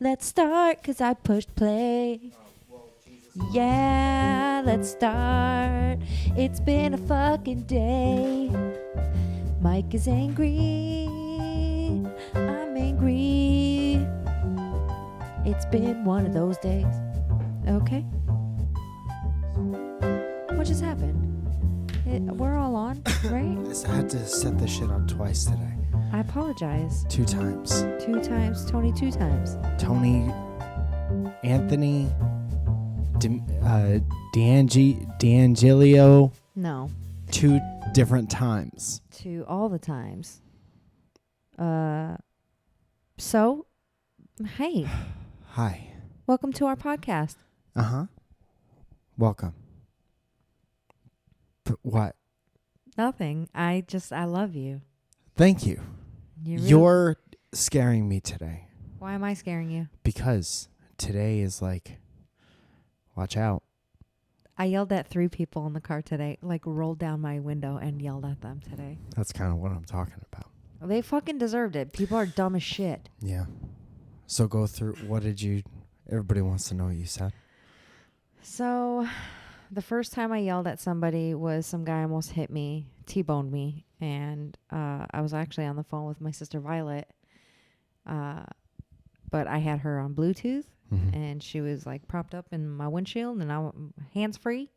Let's start, 'cause I pushed play. Yeah, let's start. It's been a fucking day. Mike is angry. I'm angry. It's been one of those days. Okay. What just happened? We're all on, right? I had to set this shit up twice today. I apologize. 2 times. 2 times, Tony, 2 times. Tony, Anthony, D'Angelio. No. 2 different times. 2 all the times. So, hey. Hi. Welcome to our podcast. Uh-huh. Welcome. But what? Nothing. I love you. Thank you. You're scaring me today. Why am I scaring you? Because today is like, watch out. I yelled at 3 people in the car today, like rolled down my window and yelled at them today. That's kind of what I'm talking about. They fucking deserved it. People are dumb as shit. Yeah. So go through, everybody wants to know what you said. So the first time I yelled at somebody was some guy almost hit me, T-boned me. And I was actually on the phone with my sister Violet. But I had her on Bluetooth. Mm-hmm. And she was like propped up in my windshield and I hands free,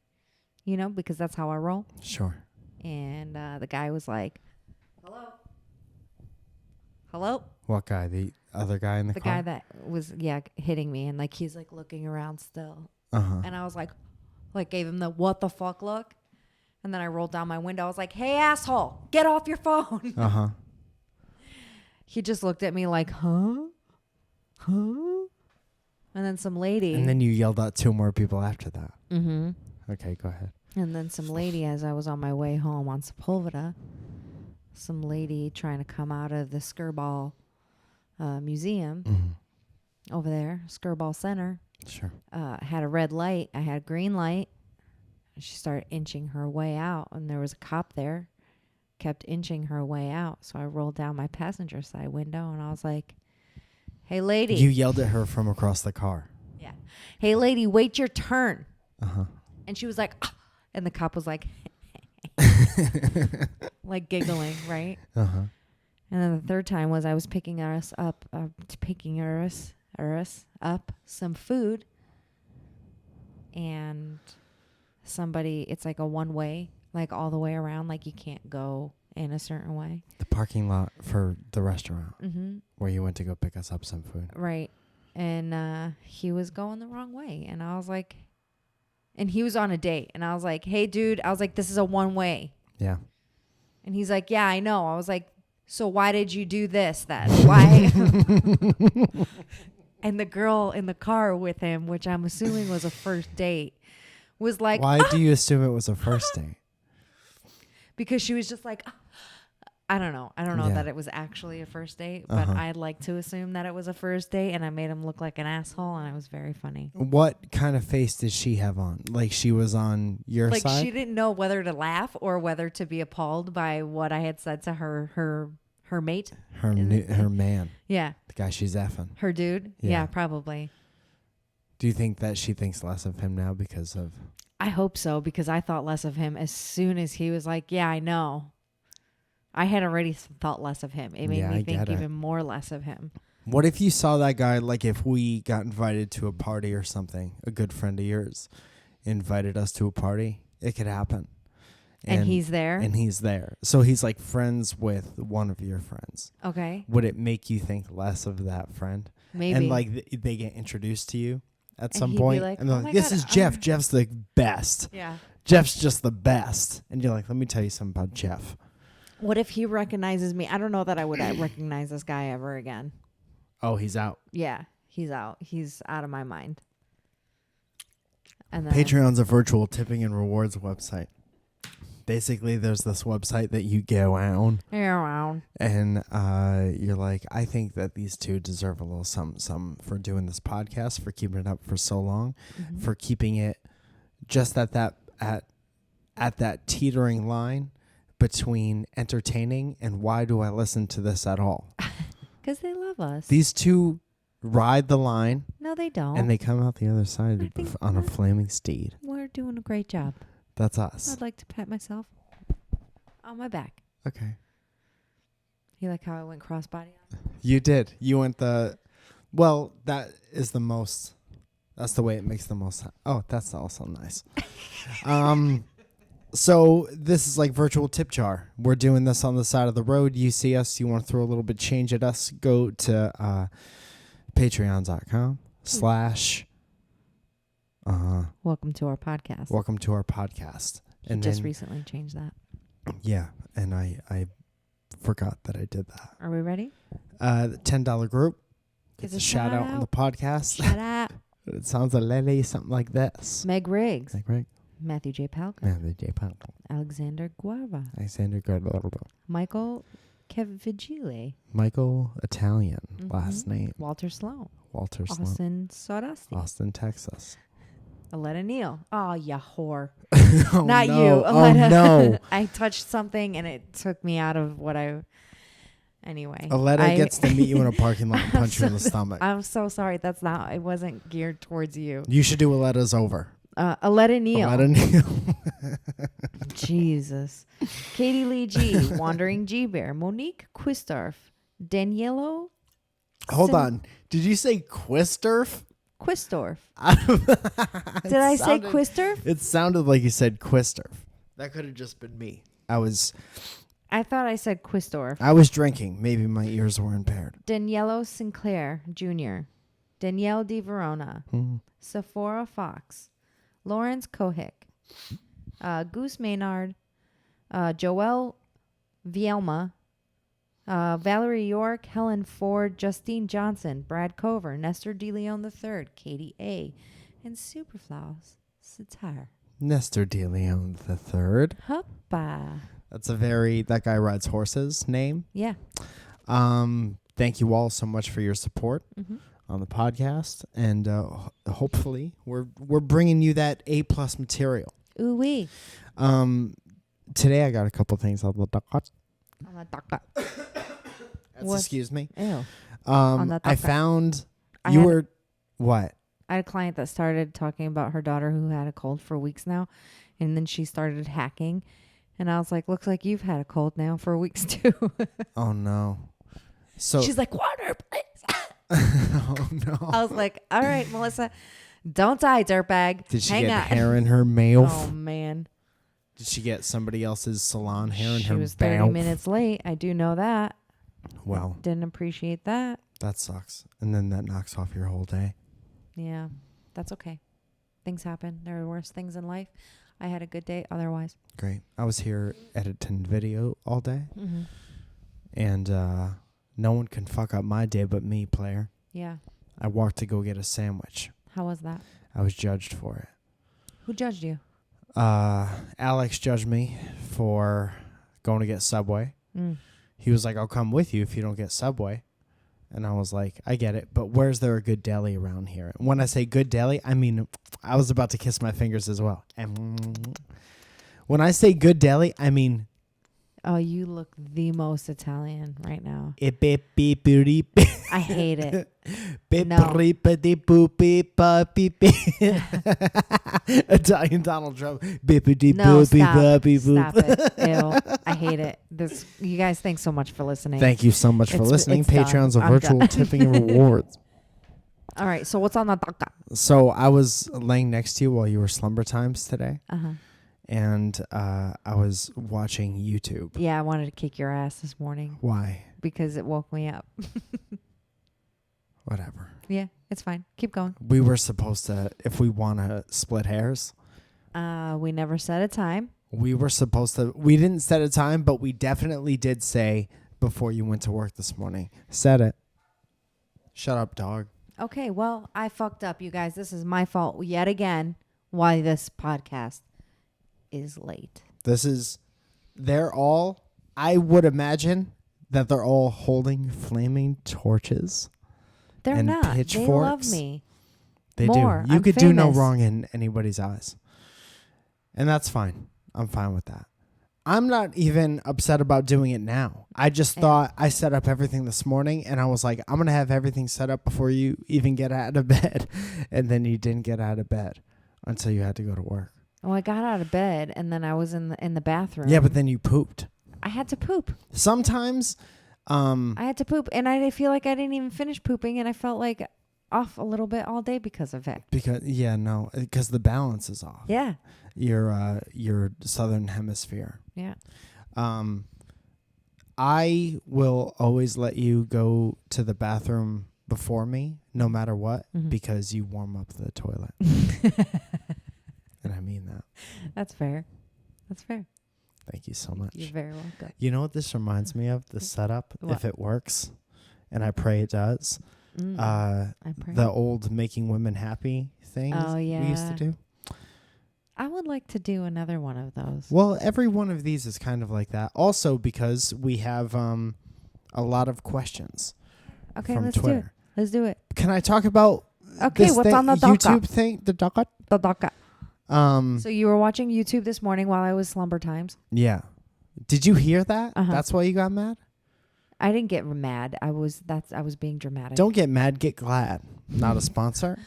because that's how I roll. Sure. And the guy was like, hello? What guy? The other guy in the car? The guy that was, hitting me. And like, he's like looking around still. Uh-huh. And I was like gave him the what the fuck look. And then I rolled down my window. I was like, hey, asshole, get off your phone. Uh-huh. He just looked at me like, huh? And then some lady. And then you yelled at 2 more people after that. Mm-hmm. Okay, go ahead. And then some lady, as I was on my way home on Sepulveda, some lady trying to come out of the Skirball Museum over there, Skirball Center. Sure. Had a red light. I had a green light. She started inching her way out, and there was a cop there, kept inching her way out. So I rolled down my passenger side window, and I was like, hey, lady. You yelled at her from across the car. Yeah. Hey, lady, wait your turn. Uh-huh. And she was like, ah, and the cop was like, like giggling, right? Uh-huh. And then the third time was I was picking us up some food, and somebody, it's like a one-way, like all the way around, like you can't go in a certain way. The parking lot for the restaurant Mm-hmm. where you went to go pick us up some food. Right. And he was going the wrong way. And I was like, and he was on a date. And I was like, hey, dude, I was like, this is a one-way. Yeah. And he's like, yeah, I know. I was like, so why did you do this then? Why? And the girl in the car with him, which I'm assuming was a first date, was like, why do you assume it was a first date? Because she was just like, I don't know. I don't know that it was actually a first date, but I'd like to assume that it was a first date, and I made him look like an asshole, and it was very funny. What kind of face did she have on? Like she was on your side? Like she didn't know whether to laugh or whether to be appalled by what I had said to her mate. Her man. Yeah. The guy she's effing. Her dude. Yeah, probably. Do you think that she thinks less of him now because of... I hope so, because I thought less of him as soon as he was like, yeah, I know. I had already thought less of him. It made me think even more less of him. What if you saw that guy, like if we got invited to a party or something, a good friend of yours invited us to a party, it could happen. And he's there? And he's there. So he's like friends with one of your friends. Okay. Would it make you think less of that friend? Maybe. And like they get introduced to you at some he'd point. be like, and they're oh like, my this God, is Jeff. Jeff's the best. Yeah. Jeff's just the best. And you're like, let me tell you something about Jeff. What if he recognizes me? I don't know that I would recognize this guy ever again. Oh, he's out. Yeah, he's out. He's out of my mind. And then Patreon's a virtual tipping and rewards website. Basically, there's this website that you go on. And you're like, I think that these two deserve a little something for doing this podcast, for keeping it up for so long, for keeping it just at that teetering line between entertaining and why do I listen to this at all? Because they love us. These two ride the line. No, they don't. And they come out the other side on a flaming steed. We're doing a great job. That's us. I'd like to pat myself on my back. Okay. You like how I went crossbody on? You did. You went well, that is the most, that's the way it makes the most sense. Oh, that's also nice. So this is like virtual tip jar. We're doing this on the side of the road. You see us, you want to throw a little bit change at us, go to patreon.com/ Welcome to our podcast. welcome to our podcast. And just recently changed that. Yeah, and I forgot that I did that. Are we ready? The $10 group gets It's a shout out on the podcast. Shout out. It sounds a lily, something like this. Meg Riggs. Like, right? Matthew J. Palka. Matthew J. Palka. Alexander Guava. Alexander Guava. Michael Kevigile. Michael Italian, last name. Walter Sloan. Walter Sloan. Austin Sawdusty. Austin, Texas. Aletta Neal. Oh, you whore. Oh, Not no. you. Aletta. Oh, no. I touched something and it took me out of what I... Anyway. Aletta gets to meet you in a parking lot and punch you in the stomach. I'm so sorry. That's not... It wasn't geared towards you. You should do Aletta's over. Aletta Neal. Aletta Neal. Jesus. Katie Lee G. Wandering G Bear. Monique Quistorf. Danielo. Hold on. Did you say Quistorf? Quistorf. Did I say Quistorf? It sounded like you said Quistorf. That could have just been me. I thought I said Quistorf. I was drinking. Maybe my ears were impaired. Danielo Sinclair Jr. Danielle Di Verona. Sephora Fox. Lawrence Kohik. Goose Maynard. Joelle Vielma. Valerie York, Helen Ford, Justine Johnson, Brad Cover, Nestor DeLeon III, Katie A., and Superflows Satire. Nestor DeLeon III. Hoppa. That's that guy rides horses name. Yeah. Thank you all so much for your support on the podcast. And hopefully we're bringing you that A+ material. Ooh-wee. Today I got a couple things on the docket. Excuse me. Ew. I found what? I had a client that started talking about her daughter who had a cold for weeks now, and then she started hacking, and I was like, "Looks like you've had a cold now for weeks too." Oh no! So she's like, "Water, please." Oh no! I was like, "All right, Melissa, don't die, dirtbag." Did she Hang get on. hair in her mouth? Oh man! Did she get somebody else's salon hair in her mouth? She was 30 mouth? minutes late. I do know that. Well, didn't appreciate that. That sucks, and then that knocks off your whole day. Yeah, that's okay. Things happen. There are worse things in life. I had a good day otherwise. Great. I was here editing video all day, and no one can fuck up my day but me, player. Yeah. I walked to go get a sandwich. How was that? I was judged for it. Who judged you? Alex judged me for going to get Subway. He was like, I'll come with you if you don't get Subway. And I was like, I get it, but where's there a good deli around here? And when I say good deli, I mean, I was about to kiss my fingers as well. And when I say good deli, I mean... Oh, you look the most Italian right now. I hate it. Italian Donald Trump. No, stop it. Ew. I hate it. You guys, thanks so much for listening. Thank you so much for listening. Patreon's a virtual tipping and rewards. All right, so what's on the docket? So I was laying next to you while you were slumber times today. And I was watching YouTube. Yeah, I wanted to kick your ass this morning. Why? Because it woke me up. Whatever. Yeah, it's fine. Keep going. We were supposed to, if we want to split hairs. We never set a time. We were supposed to. We didn't set a time, but we definitely did say before you went to work this morning. Said it. Shut up, dog. Okay, well, I fucked up, you guys. This is my fault yet again why this podcast is late. They're all, I would imagine that they're all holding flaming torches. They're and not. Pitchforks. They love me. They More. do. You I'm could do no famous. wrong in anybody's eyes. And that's fine. I'm fine with that. I'm not even upset about doing it now. I just thought I set up everything this morning, and I was like, I'm going to have everything set up before you even get out of bed. And then you didn't get out of bed until you had to go to work. Oh, I got out of bed, and then I was in the bathroom. Yeah, but then you pooped. I had to poop. Sometimes... I had to poop, and I feel like I didn't even finish pooping, and I felt like off a little bit all day because of it. Because the balance is off. Yeah. Your southern hemisphere. Yeah. I will always let you go to the bathroom before me, no matter what, because you warm up the toilet. And I mean that. That's fair. That's fair. Thank you so much. You're very welcome. You know what this reminds me of? The setup, What? if it works, and I pray it does. I pray. The old making women happy things we used to do. I would like to do another one of those. Well, every one of these is kind of like that. Also, because we have a lot of questions. Okay, from let's Twitter. do it. Let's do it. Can I talk about Okay, what's on the docket? YouTube thing? The docket? The docket. So you were watching YouTube this morning while I was slumber times? Yeah. Did you hear that? Uh-huh. That's why you got mad? I didn't get mad. I was being dramatic. Don't get mad, get glad. Not a sponsor.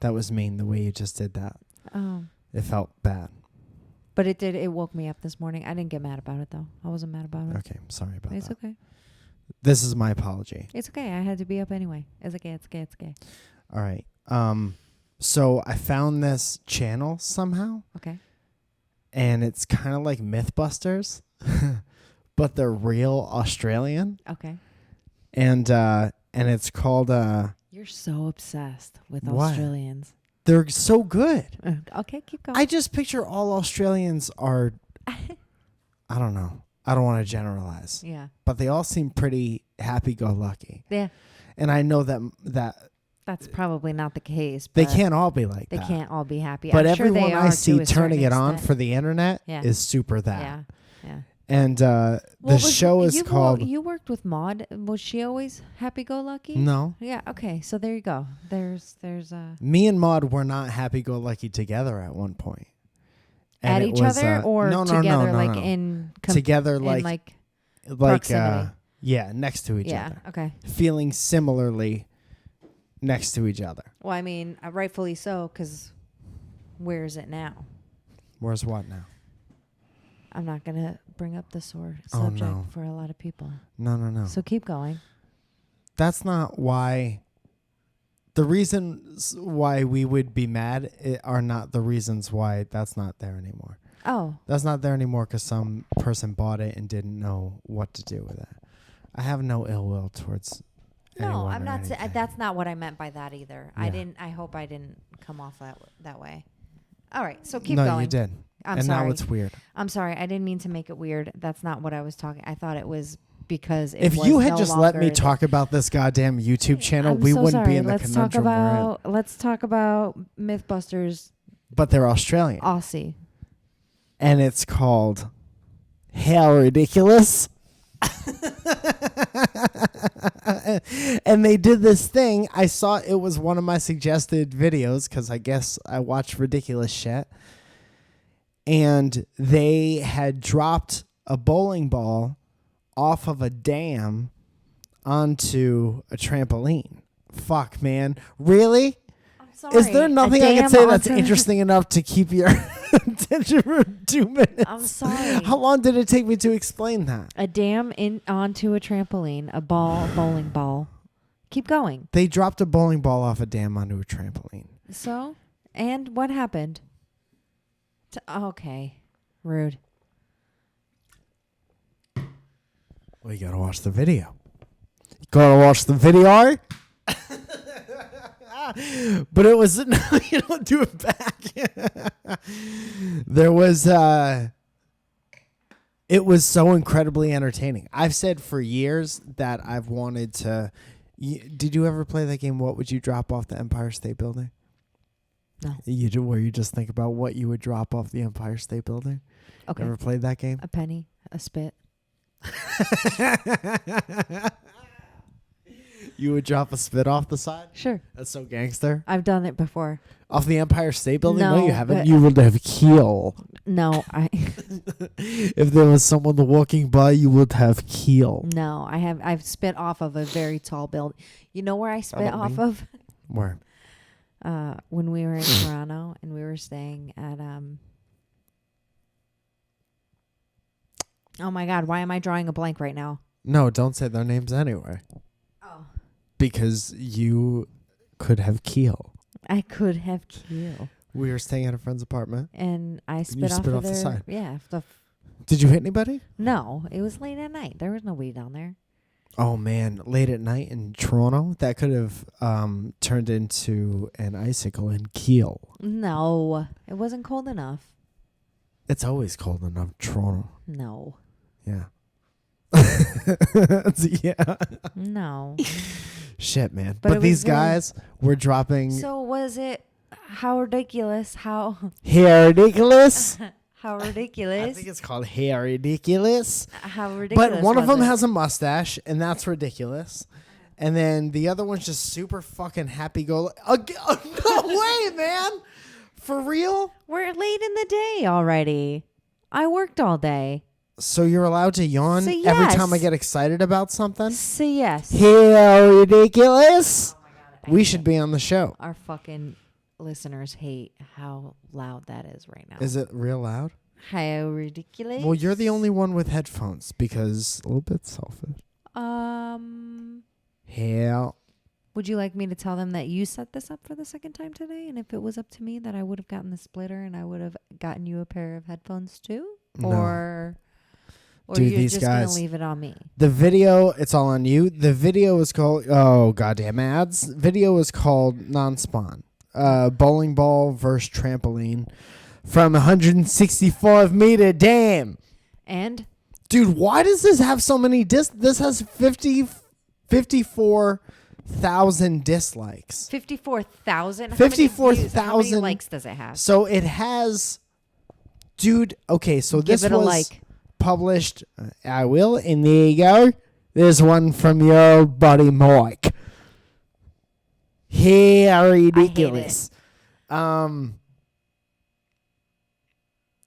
That was mean the way you just did that. Oh. It felt bad. But it did. It woke me up this morning. I didn't get mad about it, though. I wasn't mad about it. Okay, I'm sorry about It's that. okay. This is my apology. It's okay. I had to be up anyway. It's okay. It's okay. It's okay. All right. So I found this channel somehow. Okay. And it's kind of like Mythbusters, but they're real Australian. Okay. And it's called You're so obsessed with What? Australians. They're so good. Okay, keep going. I just picture all Australians are I don't know. I don't want to generalize. Yeah. But they all seem pretty happy-go-lucky. Yeah. And I know that That's probably not the case. they but can't all be like They that. can't all be happy. But I'm sure everyone they I are see to a turning certain it on extent. for the internet Yeah. is super that. Yeah. Yeah. And the show is called... You worked with Maud. Was she always happy-go-lucky? No. Yeah. Okay. So there you go. There's Me and Maud were not happy-go-lucky together at one point. And at it each was, other or no, together no, like no. in Together in like proximity. yeah, next to each Yeah. other. Okay. Feeling similarly next to each other. Well, I mean, rightfully so, because where is it now? Where's what now? I'm not gonna bring up the sore Oh, subject no. for a lot of people. No. So keep going. That's not why. The reasons why we would be mad are not the reasons why that's not there anymore. Oh. That's not there anymore because some person bought it and didn't know what to do with it. I have no ill will towards anyone. No, I'm or not. anything. That's not what I meant by that either. Yeah. I hope I didn't come off that way. All right. So keep no, going. you did. I'm and sorry. now it's weird. I'm sorry. I didn't mean to make it weird. That's not what I was talking. I thought it was because If was you had no just let me longer talk about this goddamn YouTube channel, I'm we so wouldn't sorry. be in the conundrum we're in. Let's talk about Mythbusters But they're Australian. Aussie. And it's called How Ridiculous. And they did this thing. I saw it was one of my suggested videos because I guess I watch ridiculous shit. And they had dropped a bowling ball off of a dam onto a trampoline. Fuck, man. Really? I'm sorry. Is there nothing I can say that's interesting enough to keep your attention for 2 minutes? I'm sorry. How long did it take me to explain that? A dam onto a trampoline, a bowling ball. Keep going. They dropped a bowling ball off a dam onto a trampoline. So, and what happened? Okay, rude. Well, you gotta watch the video. You gotta watch the video. But it was no, you don't do it back. There was it was so incredibly entertaining. I've said for years that I've wanted to. Did you ever play that game? What would you drop off the Empire State Building? No. You do where you just think about what you would drop off the Empire State Building. Okay. Ever played that game? A penny, a spit. You would drop a spit off the side? Sure. That's so gangster. I've done it before. Off the Empire State Building? No, You haven't. but- You would have keel. No, If there was someone walking by, you would have keel. no, I've spit off of a very tall building. You know where I spit don't off mean- of? Where? When we were in Toronto and we were staying at oh my God, why am I drawing a blank right now? No, don't say their names anyway. Oh. Because you could have keel. I could have killed. We were staying at a friend's apartment. And I you spit off spit of off the their, side. Yeah. Did you hit anybody? No, it was late at night. There was no weed down there. Oh, man. Late at night in Toronto? That could have turned into an icicle in keel. No, it wasn't cold enough. It's always cold enough, Toronto. No. Yeah. Yeah. No. Shit, man. But it But was these very- guys were dropping So was it how ridiculous? How hair ridiculous. how I ridiculous? think it's called hair ridiculous. How ridiculous? But one of was them it? has a mustache, and that's ridiculous. And then the other one's just super fucking happy go. No way, man. For real? We're late in the day already. I worked all day. So you're allowed to yawn Say every yes. time I get excited about something? Say yes. Hair ridiculous. Oh my God, I We hate should it. be on the show. Our fucking listeners hate how loud that is right now. Is it real loud? How ridiculous? Well, you're the only one with headphones because a little bit selfish. Hair. Would you like me to tell them that you set this up for the second time today? And if it was up to me, that I would have gotten the splitter and I would have gotten you a pair of headphones too? No. Or Dude, you're these just going to guys- leave it on me? The video, it's all on you. The video is called, oh, goddamn ads. Video is called Non-Spawn. Bowling ball versus trampoline from 165-meter dam. And Dude, why does this have so many This has 54,000 dislikes. 54,000? 54,000. How many likes does it have? So it has, dude, okay, so Give this it a was like. published. I will, and there you go. There's one from your buddy Mike. Here, ridiculous.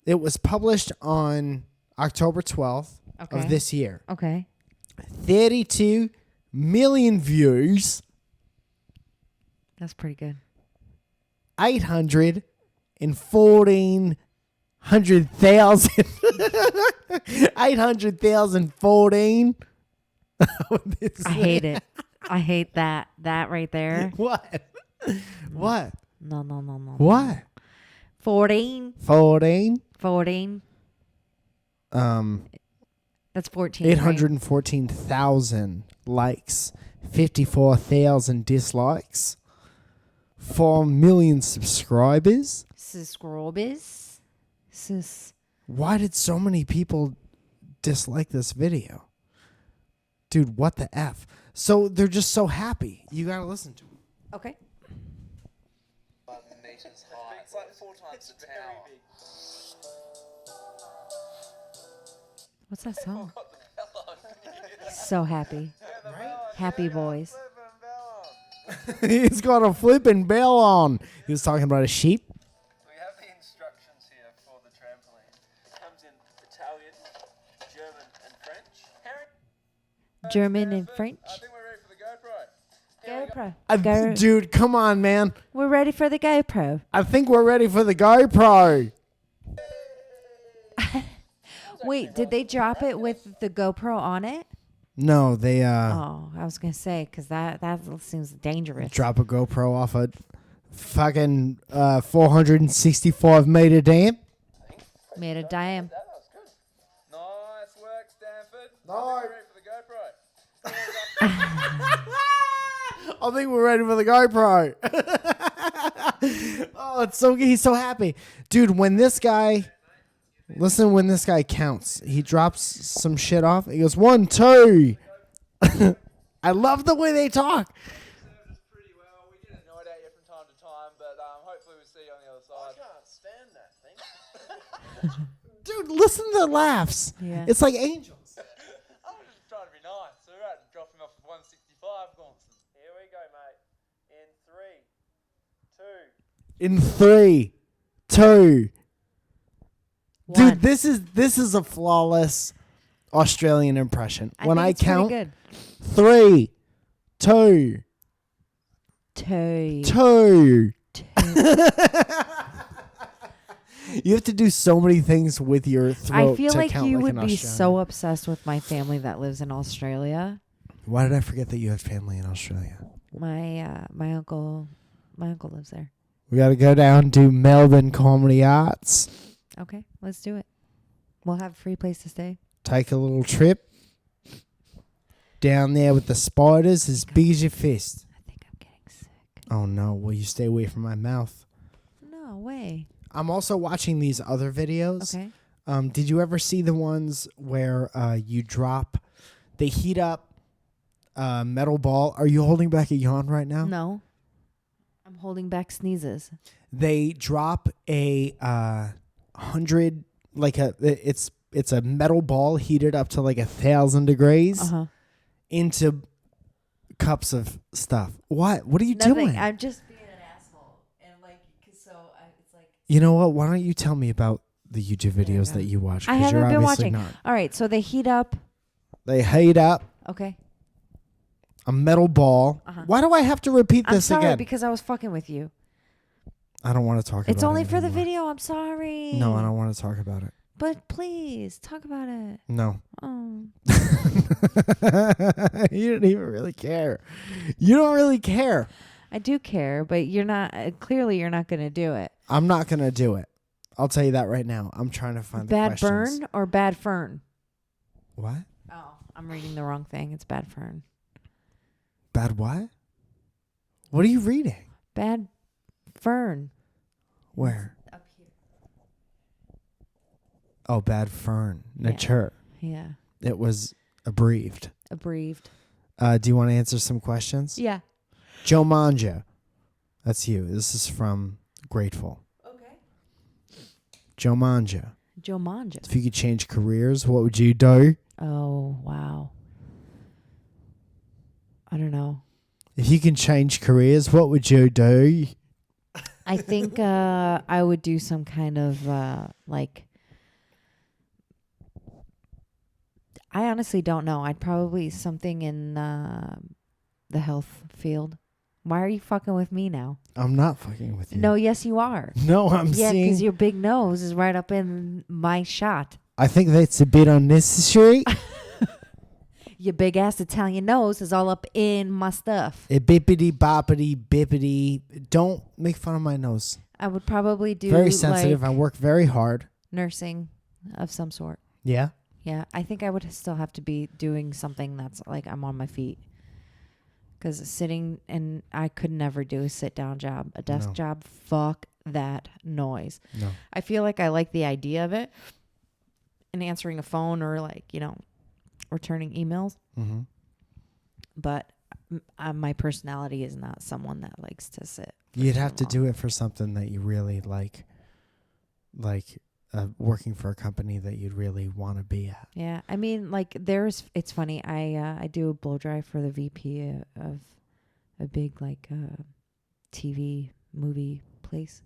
It was published on October 12th Okay. of this year. Okay. 32 million views. That's pretty good. 814,000. 800,014. I hate it. I hate that. That right there. What? What? No. What? 14. 14. 14. That's 14. right? 814,000 likes. 54,000 dislikes. 4 million subscribers. Subscribers. Why did so many people dislike this video? Dude, what the F? So they're just so happy. You gotta listen to them. Okay. Meters high. It's like 4 times the tower. What's that song? So happy. Happy boys. He's got a flipping bell on. He was talking about a sheep. We have the instructions here for the trampoline. It comes in Italian, German, and French. German and French. I think we're ready for the GoPro. GoPro. Dude, come on, man. We're ready for the GoPro. I think we're ready for the GoPro. Wait, did they drop it with the GoPro on it? No, they Oh, I was gonna say because that seems dangerous. drop a GoPro off a fucking 465-meter dam. Made a dam. That was good. Nice work, Stanford. I think we're ready for the GoPro. I think we're ready for the GoPro. Oh, it's so he's so happy, dude. When this guy counts, he drops some shit off. He goes 1, 2. I love the way they talk. Served us pretty well. We get annoyed at you from time to time, but hopefully we'll see you on the other side. I can't stand that thing. Dude, listen to the laughs. Yeah. It's like angels. I was just trying to be nice. So we're about to drop him off at 165, Gonson. In 3, 2. One. Dude, this is a flawless Australian impression. When I think it's count pretty 3, 2, good. 2. You have to do so many things with your throat. I feel to like count you like would an be Australian. so obsessed with my family that lives in Australia. Why did I forget that you had family in Australia? My uncle lives there. We got to go down to Melbourne Comedy Arts. Okay, let's do it. We'll have a free place to stay. Take a little trip down there with the spiders as big as your fist. I think I'm getting sick. Oh no, will you stay away from my mouth? No way. I'm also watching these other videos. Okay. Did you ever see the ones where they heat up a metal ball? Are you holding back a yawn right now? No. I'm holding back sneezes. They drop a 100, it's a metal ball heated up to like 1,000 degrees into cups of stuff. What are you doing? I'm just being an asshole, and it's like. You know what? Why don't you tell me about the YouTube videos that you watch? I 'Cause you're haven't been obviously watching. not. All right, so they heat up. They heat up Okay. a metal ball. Why do I have to repeat I'm this sorry again? because I was fucking with you. I don't want to talk about it. It's only for the anymore. video. I'm sorry. No, I don't want to talk about it. But please talk about it. No. Oh. You don't even really care. You don't really care. I do care, but you're not. Clearly, you're not going to do it. I'm not going to do it. I'll tell you that right now. I'm trying to find the Bad questions. burn or bad fern? What? Oh, I'm reading the wrong thing. It's bad fern. Bad what? What are you reading? Bad fern. Where? Up here. Oh, bad fern. Nature. Yeah. It was abbreviated. Abbreviated. Do you want to answer some questions? Yeah. Joe Manja. That's you. This is from Grateful. Okay. Joe Manja. Joe Manja. If you could change careers, what would you do? Oh, wow. I don't know. If you can change careers, what would you do? I think I would do some kind of I honestly don't know. I'd probably something in the health field. Why are you fucking with me now? I'm not fucking with you. No, yes, you are. No, I'm Yeah, seeing. because your big nose is right up in my shot. I think that's a bit unnecessary. Your big ass Italian nose is all up in my stuff. A bippity boppity bippity. Don't make fun of my nose. I would probably do Very sensitive. I work very hard. nursing of some sort. Yeah. Yeah, I think I would still have to be doing something that's like I'm on my feet. Because sitting, and I could never do a sit-down job. A desk job, fuck that noise. No. I feel like I like the idea of it. And answering a phone or returning emails. Mm-hmm. But my personality is not someone that likes to sit. You'd have to do it for something that you really like working for a company that you'd really want to be at. Yeah, I mean, it's funny. I do a blow dry for the VP of a big TV movie place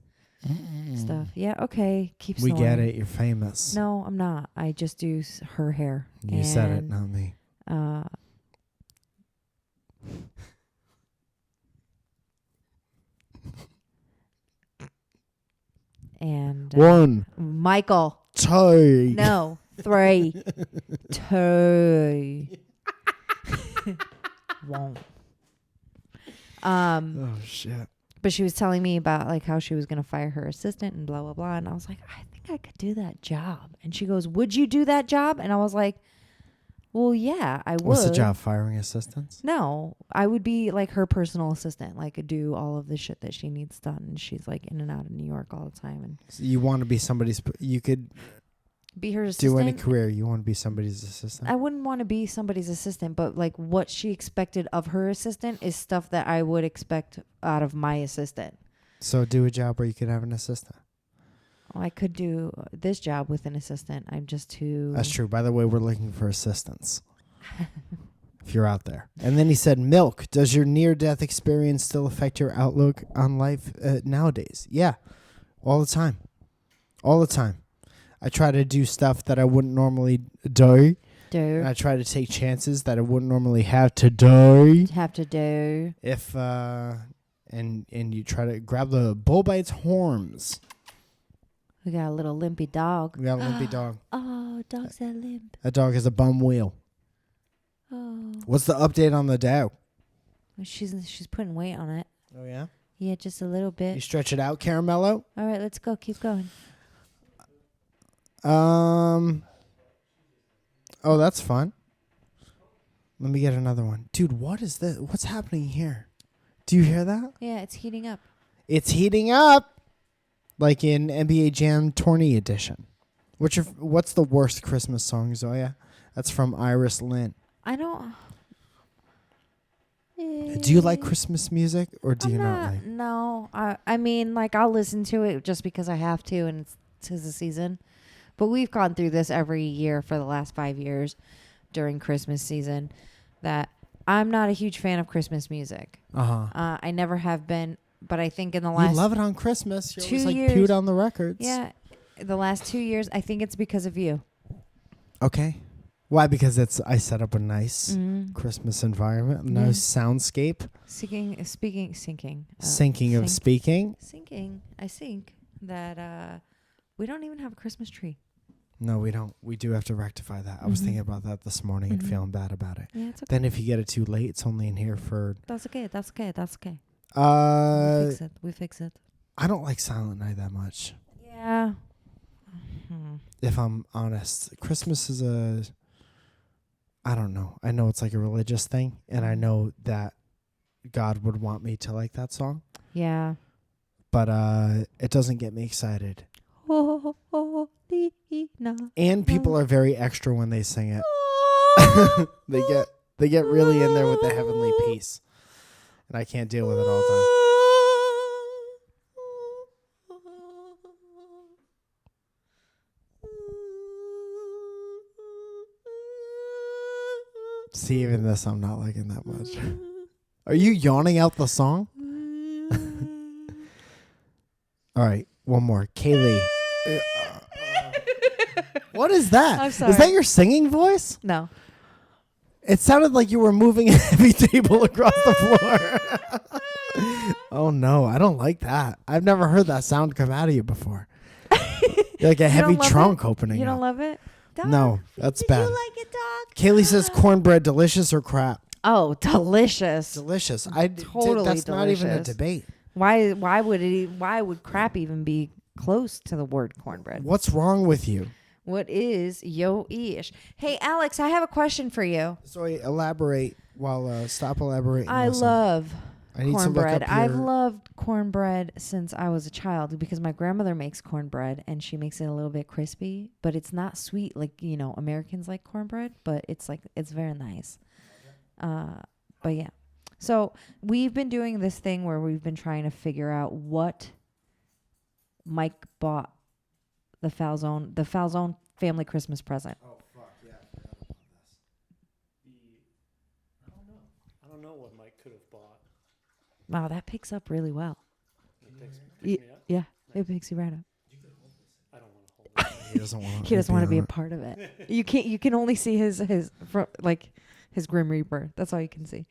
stuff. Yeah, okay, keep. We snoring. get it. You're famous. No, I'm not. I just do her hair. You said it, not me. And 1, Michael. 2. No, 3, 2. Won't. Oh shit. But she was telling me about how she was going to fire her assistant and blah, blah, blah. And I was like, I think I could do that job. And she goes, would you do that job? And I was like, well, yeah, I would. What's the job? Firing assistants? No, I would be her personal assistant, do all of the shit that she needs done. And she's in and out of New York all the time. And So you want to be somebody's, you could be her assistant. do any career. You want to be somebody's assistant? I wouldn't want to be somebody's assistant, but what she expected of her assistant is stuff that I would expect out of my assistant. So do a job where you could have an assistant. Well, I could do this job with an assistant. I'm just too... That's true. By the way, we're looking for assistants. if you're out there. And then he said, milk. Does your near-death experience still affect your outlook on life nowadays? Yeah, all the time. All the time. I try to do stuff that I wouldn't normally do. And I try to take chances that I wouldn't normally have to do. If and you try to grab the bull by its horns. We got a little limpy dog. We got a limpy dog. Oh, dogs that limp. That dog has a bum wheel. Oh. What's the update on the dog? She's putting weight on it. Oh, yeah? Yeah, just a little bit. You stretch it out, Caramello? All right, let's go. Keep going. Oh, that's fun. Let me get another one. Dude, what is this? What's happening here? Do you hear that? Yeah, it's heating up. It's heating up. Like in NBA Jam Tourney Edition. What's the worst Christmas song, Zoya? That's from Iris Lynn. I don't... Do you like Christmas music or do you not like? No. I mean, like, I'll listen to it just because I have to and it's 'tis the season. But we've gone through this every year for the last 5 years during Christmas season that I'm not a huge fan of Christmas music. I never have been, but I think in the last... You love it on Christmas. You're 2 always years, pewed on the records. Yeah. The last 2 years, I think it's because of you. Okay. Why? Because I set up a nice Christmas environment, a nice soundscape. Sinking. I think that we don't even have a Christmas tree. No, we don't. We do have to rectify that. I was thinking about that this morning and feeling bad about it. Yeah, it's okay. Then if you get it too late, it's only in here for... That's okay. We fix it. I don't like Silent Night that much. Yeah. If I'm honest. Christmas is I don't know. I know it's like a religious thing, and I know that God would want me to like that song. Yeah. But it doesn't get me excited. And people are very extra when they sing it. They get really in there with the heavenly peace. And I can't deal with it all the time. See, even this I'm not liking that much. Are you yawning out the song? All right, one more. Kaylee. What is that? I'm sorry. Is that your singing voice? No. It sounded like you were moving a heavy table across the floor. Oh, no. I don't like that. I've never heard that sound come out of you before. You're like a heavy trunk opening You don't up. love it? Dog, no, that's bad. Did you like it, dog? Kaylee says cornbread delicious or crap? Oh, delicious. Delicious. Totally that's delicious. not even a debate. Why would crap even be close to the word cornbread? What's wrong with you? What is yo-ish? Hey, Alex, I have a question for you. Sorry, elaborate while stop elaborating. I love need cornbread. to look up I've loved cornbread since I was a child because my grandmother makes cornbread and she makes it a little bit crispy, but it's not sweet like, Americans like cornbread, but it's very nice. But yeah. So we've been doing this thing where we've been trying to figure out what Mike bought the Falzone Family Christmas present. Oh, fuck, yeah, I forgot about this. I don't know what Mike could have bought. Wow, that picks up really well. It picks me up? Yeah, it picks you right up. You can hold this. I don't want to hold it. He doesn't want He doesn't want to be a part of it. You can only see his Grim Reaper. That's all you can see.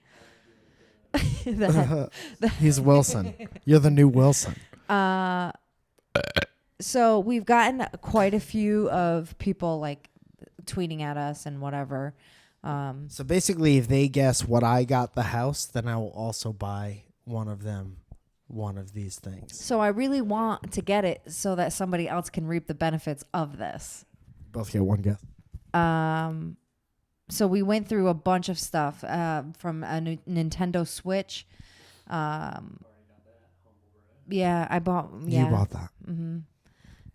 He's Wilson. You're the new Wilson. So we've gotten quite a few of people like tweeting at us and whatever. So basically, if they guess what I got the house, then I will also buy one of them one of these things. So I really want to get it so that somebody else can reap the benefits of this. Both get one guess. So we went through a bunch of stuff from a Nintendo Switch. Yeah, I bought. Yeah, You bought that. Mm-hmm.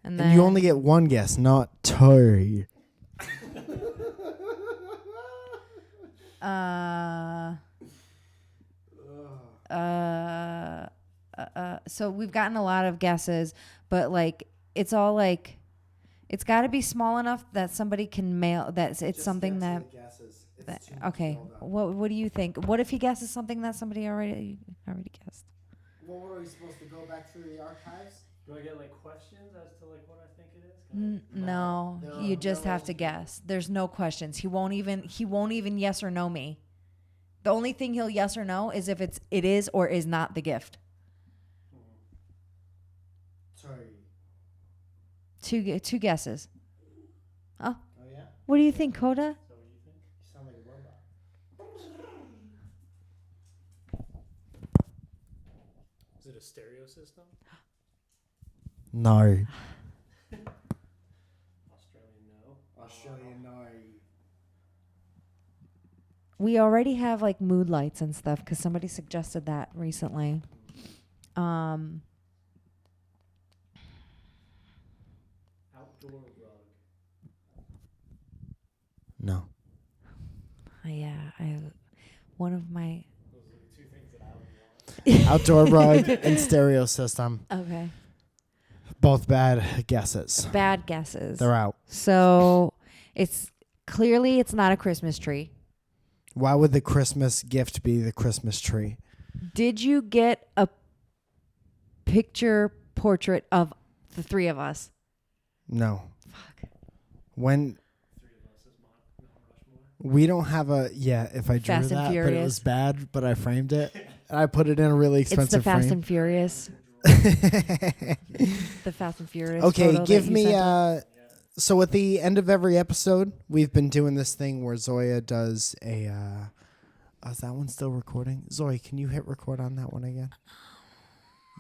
And And you only get one guess, not two. So we've gotten a lot of guesses, but like it's all like it's got to be small enough that somebody can mail. That it's something that. Okay. What do you think? What if he guesses something that somebody already guessed? Well, what are we supposed to go back through the archives? Do I get like questions as to like what I think it is? No, you just have to guess. There's no questions. He won't even yes or no me. The only thing he'll yes or no is if it is or is not the gift. Sorry. Two guesses. Oh. Oh yeah. What do you think, Coda? So what do you think? You sound like a robot. Is it a stereo system? No. Australian no. Australian no. We already have like mood lights and stuff because somebody suggested that recently. Outdoor rug. No. Yeah, one of my Those are the two things that I would want. Outdoor rug and stereo system. okay Both bad guesses. bad guesses. They're out. So it's not a Christmas tree. Why would the Christmas gift be the Christmas tree? Did you get a picture portrait of the three of us? No. Fuck. When Three of us is Mount Rushmore. we don't have if I drew Fast and that, but it Furious. was bad, but I framed it. And I put it in a really It's the expensive Fast frame. and Furious. The Fast and Furious. Okay, photo give that you me sent us. so at the end of every episode, we've been doing this thing where Zoya does a is that one still recording? Zoya, can you hit record on that one again?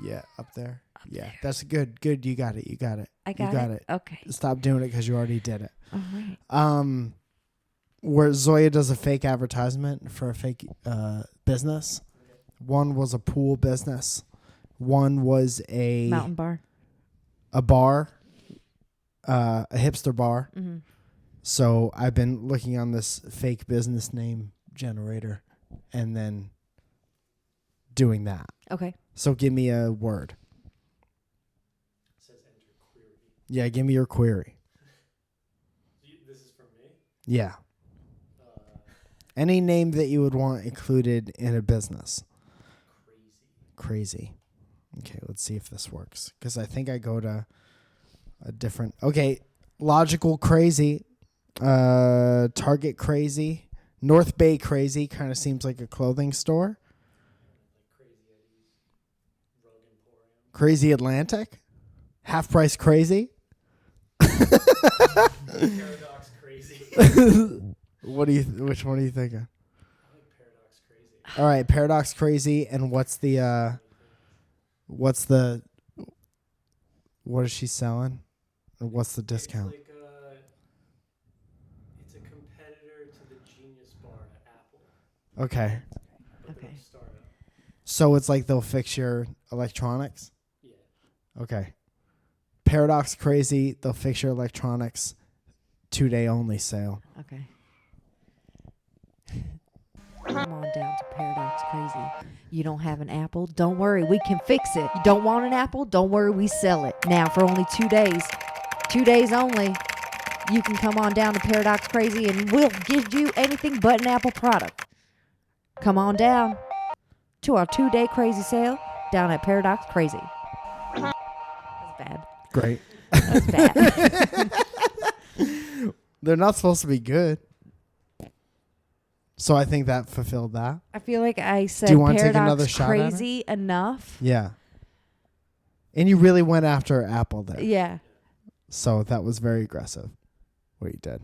Yeah, up there. Yeah, that's good. Good, you got it. You got it. I You got it. Okay. Stop doing it because you already did it. All right. Where Zoya does a fake advertisement for a fake business. One was a pool business. One was a Mountain bar. a bar, a hipster bar. Mm-hmm. So I've been looking on this fake business name generator and then doing that. Okay. So give me a word. It says enter query. Yeah, give me your query. This is from me? Yeah. Any name that you would want included in a business. Crazy. Okay, let's see if this works. Because I think I go to a different... Okay, Logical Crazy. Target Crazy. North Bay Crazy. Kind of seems like a clothing store. Crazy Atlantic. Half Price Crazy. Paradox Crazy. Which one are you thinking? I like Paradox Crazy. All right, Paradox Crazy. And what is she selling? Or what's the discount? It's like it's a competitor to the Genius Bar at Apple. Okay. But they're Okay. a startup. So it's like they'll fix your electronics? Yeah. Okay. Paradox Crazy, they'll fix your electronics. 2-day only sale. Okay. Come on down to Paradox Crazy. You don't have an Apple? Don't worry, we can fix it. You don't want an Apple? Don't worry, we sell it. Now for only 2 days. 2 days only. You can come on down to Paradox Crazy and we'll give you anything but an Apple product. Come on down to our 2-day crazy sale down at Paradox Crazy. That's bad. Great. That's bad. They're not supposed to be good. So I think that fulfilled that. I feel like I said Do you want to take Paradox another shot at it? Crazy enough. Yeah. And you really went after Apple there. Yeah. So that was very aggressive. What you did.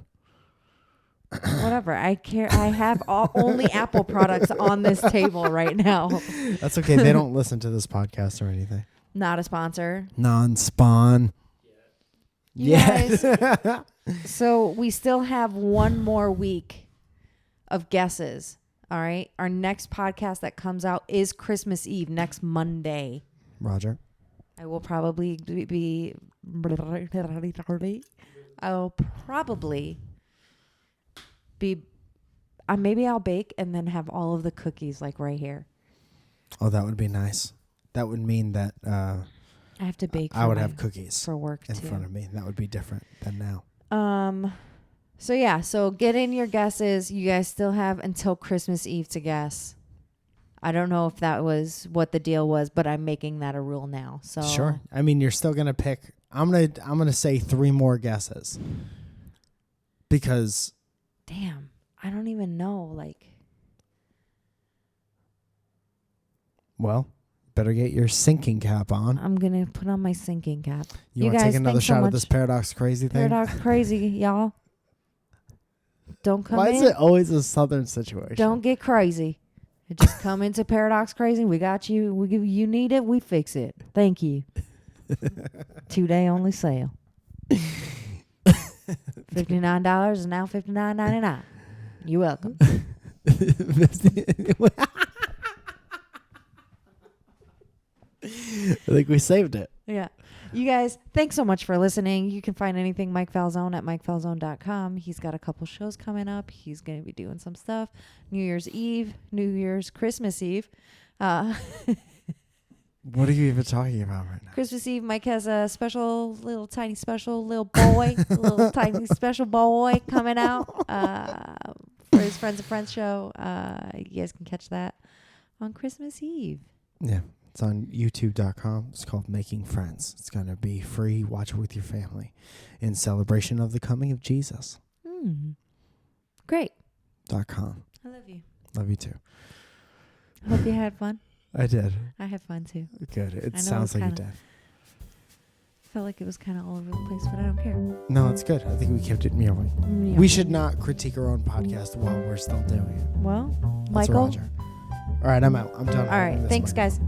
Whatever. I care. I have only Apple products on this table right now. That's okay. They don't listen to this podcast or anything. Not a sponsor. Non-spawn. You guys. So we still have one more week of guesses. All right. Our next podcast that comes out is Christmas Eve, next Monday. Roger. I will probably be. I'll probably be. Maybe I'll bake and then have all of the cookies like right here. Oh, that would be nice. That would mean that I have to bake. I would have cookies for work in too. front of me. That would be different than now. So yeah, so get in your guesses. You guys still have until Christmas Eve to guess. I don't know if that was what the deal was, but I'm making that a rule now. So Sure. I mean, you're still gonna pick. I'm gonna say 3 more guesses because. Damn, I don't even know. Like, well, better get your sinking cap on. I'm gonna put on my sinking cap. You want to guys, take another thanks so shot much. at this paradox crazy thing? Paradox crazy, y'all. Don't come Why in. is it always a southern situation? Don't get crazy. Just come into Paradox Crazy. We got you. We give you need it. We fix it. Thank you. 2-day only sale. $59 is now $59.99. You're welcome. I think we saved it. Yeah. You guys, thanks so much for listening. You can find anything Mike Falzone at MikeFalzone.com. He's got a couple shows coming up. He's going to be doing some stuff. New Year's Eve, Christmas Eve. What are you even talking about right now? Christmas Eve, Mike has a special, little tiny special little boy, little tiny special boy coming out for his Friends and Friends show. You guys can catch that on Christmas Eve. Yeah. It's on youtube.com. It's called Making Friends. It's going to be free. Watch it with your family in celebration of the coming of Jesus. Great. .com. I love you. Love you too. I hope you had fun. I did. I had fun too. Good. It I know sounds it was like you kinda- did. Felt like it was kind of all over the place, but I don't care. No, it's good. I think we kept it moving. We should not critique our own podcast while we're still doing it. Well, That's Michael. Roger. All right, I'm out. I'm done. All right. Thanks, guys.